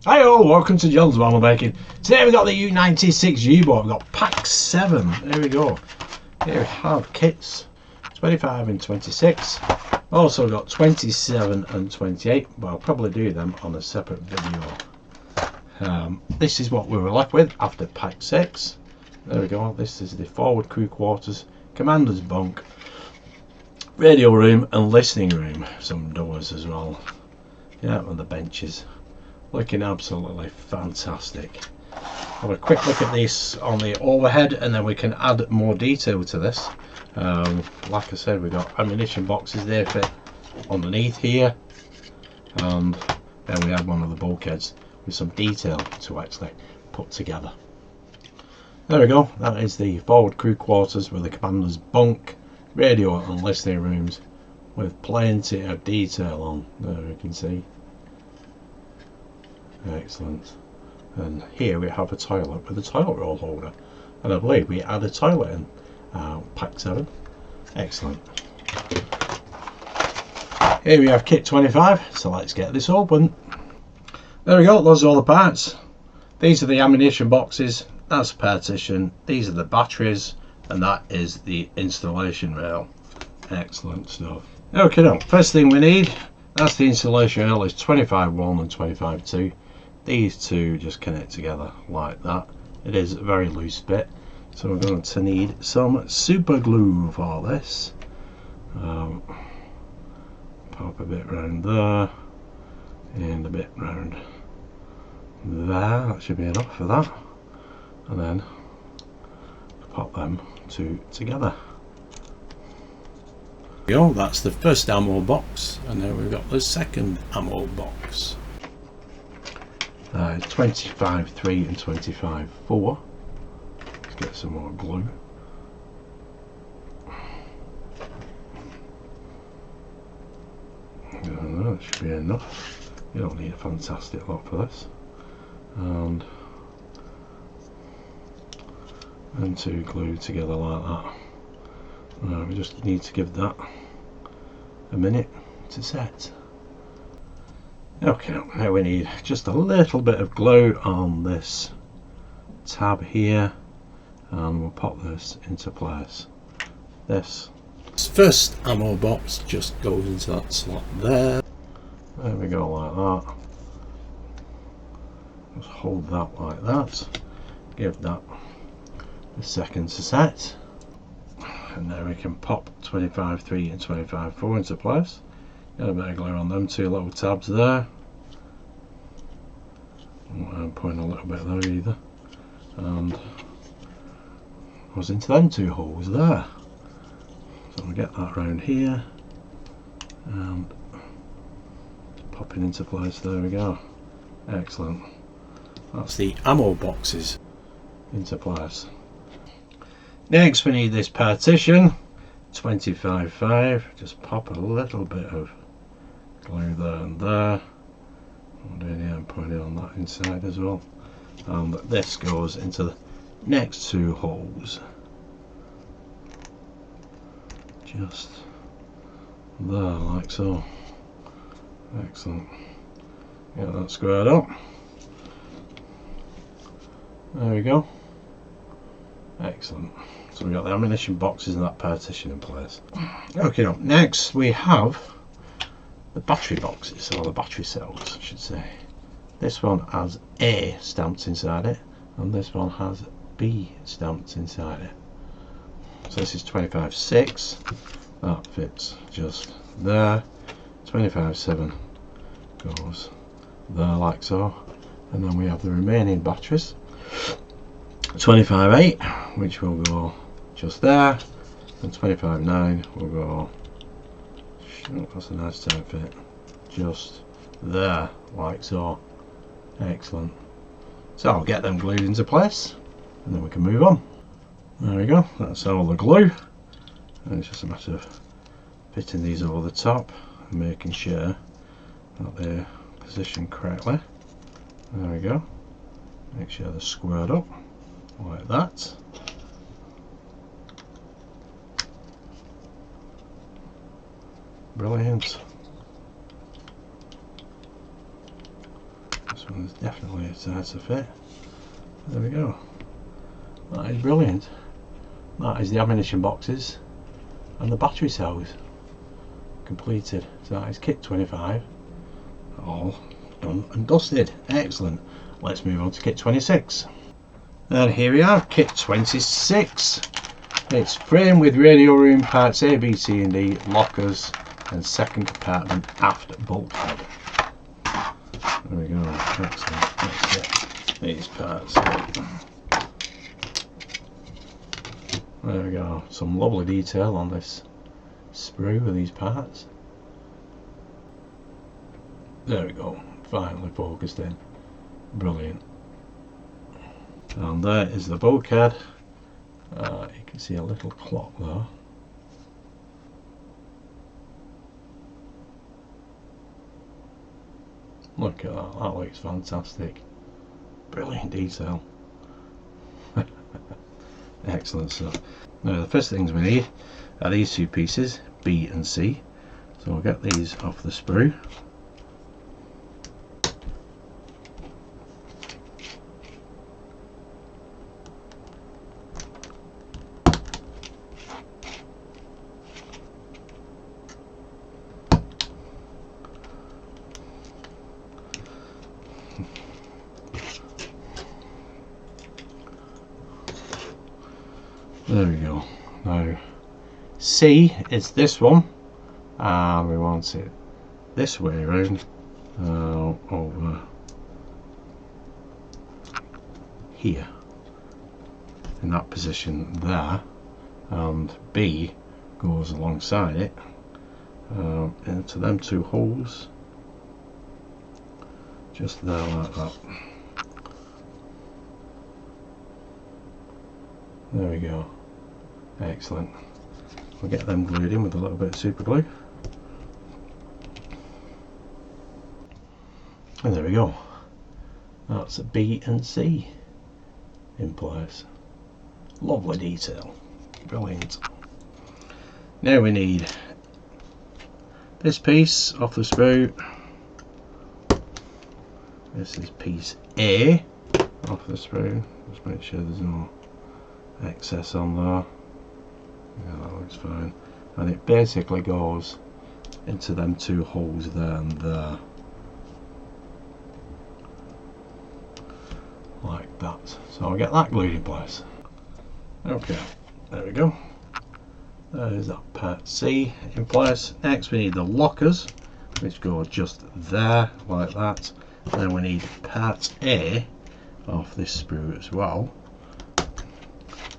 Hi all, welcome to John's Marble Making. Today we've got the U96 U boat. We've got pack 7. There we go. Here we have kits 25 and 26. Also got 27 and 28, but I'll probably do them on a separate video. This is what we were left with after pack 6. There we go. This is the forward crew quarters, commander's bunk, radio room and listening room. Some doors as well. Yeah, and the benches. Looking absolutely fantastic. Have a quick look at this on the overhead and then we can add more detail to this. Like I said, we've got ammunition boxes there fit underneath here, and then we have one of the bulkheads with some detail to actually put together. There we go. That is the forward crew quarters with the commander's bunk, radio and listening rooms with plenty of detail on. There you can see. Excellent. And here we have a toilet with a toilet roll holder, and I believe we add a toilet in pack 7. Excellent. Here we have kit 25, so let's get this open. There we go, those are all the parts. These are the ammunition boxes, that's a partition, these are the batteries, and that is the installation rail. Excellent stuff. Okay, now first thing we need, that's the installation rail, is 25-1 and 25-2. These two just connect together like that. It is a very loose bit, so we're going to need some super glue for this. Pop a bit round there and a bit round there. That should be enough for that, and then pop them two together. There we go, that's the first ammo box, and then we've got the second ammo box. 25-3 and 25-4. Let's get some more glue. That should be enough. You don't need a fantastic lot for this. And two glued together like that. We just need to give that a minute to set. Okay, now we need just a little bit of glue on this tab here, and we'll pop this into place. This first ammo box just goes into that slot there. There we go, like that. Just hold that like that. Give that a second to set, and then we can pop 25-3 and 25-4 into place. Got a bit of glue on them two little tabs there. I'm putting a little bit there either, and goes into them two holes there. So we'll get that round here and popping into place. There we go. Excellent. That's the ammo boxes into place. Next we need this partition 25-5. Just pop a little bit of glue there and there. I'm doing here and putting it on that inside as well. And this goes into the next two holes. Just there, like so. Excellent. Get that squared up. There we go. Excellent. So we've got the ammunition boxes and that partition in place. Okay, now next we have the battery boxes, or the battery cells I should say. This one has A stamped inside it, and this one has B stamped inside it. So this is 25-6, that fits just there. 25-7 goes there like so, and then we have the remaining batteries. 25-8, which will go just there, and 25-9 will go, that's a nice tight fit, just there like so. Excellent. So I'll get them glued into place and then we can move on. There we go, that's all the glue, and it's just a matter of fitting these over the top and making sure that they're positioned correctly. There we go. Make sure they're squared up like that. Brilliant. This one is definitely a tighter fit. There we go. That is brilliant. That is the ammunition boxes and the battery cells completed. So that is kit 25 all done and dusted. Excellent. Let's move on to kit 26. And here we have kit 26. It's frame with radio room parts A, B, C and D, lockers and second compartment aft bulkhead. There we go. Excellent. Let's get these parts out. There we go. Some lovely detail on this sprue with these parts. There we go. Finally focused in. Brilliant. And there is the bulkhead. You can see a little clock there. Look at that. That looks fantastic. Brilliant detail. Excellent stuff. Now the first things we need are these two pieces, B and C. So we'll get these off the sprue. There we go. Now C is this one, and we want it this way around, over here in that position there, and B goes alongside it into them two holes just there like that. There we go. Excellent. We'll get them glued in with a little bit of super glue. And there we go. That's a B and C in place. Lovely detail. Brilliant. Now we need this piece off the sprue. This is piece A off the sprue. Just make sure there's no excess on there. Yeah, that looks fine. And it basically goes into them two holes there and there. Like that. So I'll get that glued in place. Okay, there we go. There's that part C in place. Next we need the lockers, which go just there, like that. Then we need part A off this sprue as well.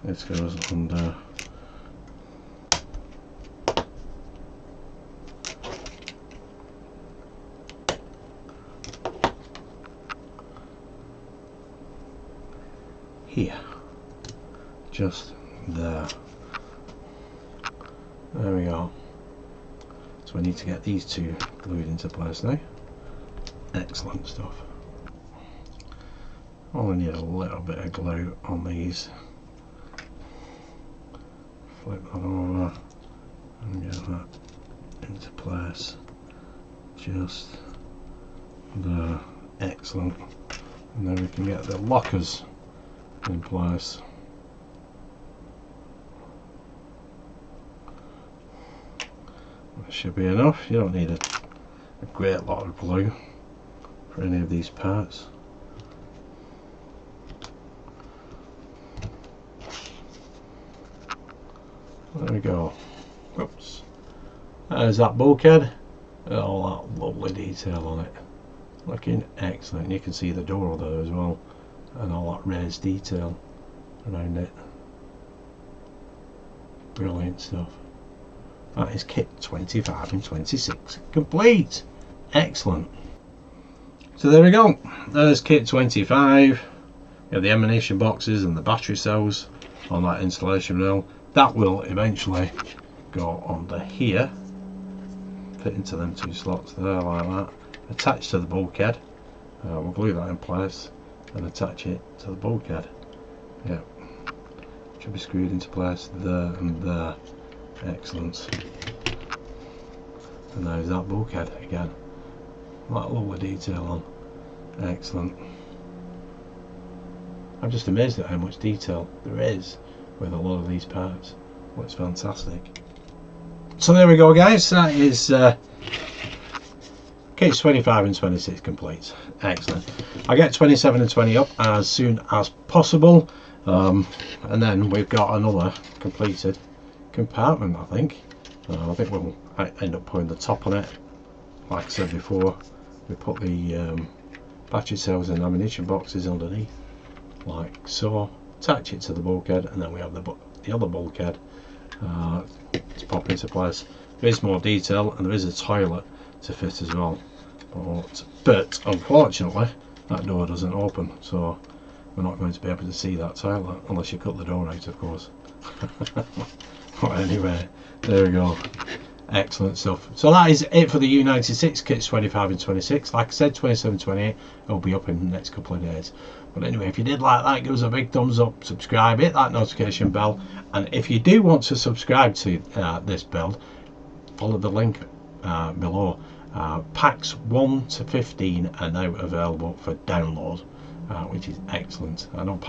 This goes under here, just there. There we go. So we need to get these two glued into place now. Excellent stuff. Only need a little bit of glue on these. Flip that over and get that into place. Just there. Excellent. And then we can get the lockers in place. That should be enough. You don't need a great lot of glue for any of these parts. There we go. Oops. There's that bulkhead. All that lovely detail on it. Looking excellent. You can see the door there as well, and all that raised detail around it. Brilliant stuff. That is kit 25 and 26 complete. Excellent. So there we go. There's kit 25. You have the ammunition boxes and the battery cells on that installation rail. That will eventually go under here, fit into them two slots there like that, attached to the bulkhead. We'll glue that in place and attach it to the bulkhead. Yeah, should be screwed into place there and there. Excellent. And there's that bulkhead again. That lovely detail on. Excellent. I'm just amazed at how much detail there is with a lot of these parts. Looks fantastic. So there we go, guys. That is kits 25 and 26 complete. Excellent. I get 27 and 20 up as soon as possible, and then we've got another completed compartment. I think we'll end up putting the top on it. Like I said before, we put the battery cells and ammunition boxes underneath, like so. Attach it to the bulkhead, and then we have the other bulkhead to pop into place. There is more detail, and there is a toilet to fit as well. But unfortunately, that door doesn't open, so we're not going to be able to see that toilet unless you cut the door out, of course. But anyway, there we go. Excellent stuff. So that is it for the U96 kits 25 and 26. Like I said, 27 28 will be up in the next couple of days. But anyway, if you did like that, give us a big thumbs up, subscribe, hit that notification bell, and if you do want to subscribe to this build, follow the link below. Packs 1 to 15 are now available for download, which is excellent. I know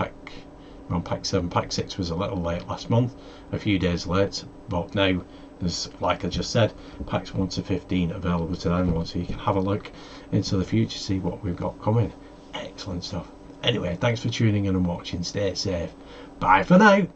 we're on pack 7. Pack 6 was a little late last month, a few days late, but now there's, like I just said, packs 1 to 15 available to download, so you can have a look into the future, see what we've got coming. Excellent stuff. Anyway, thanks for tuning in and watching. Stay safe. Bye for now.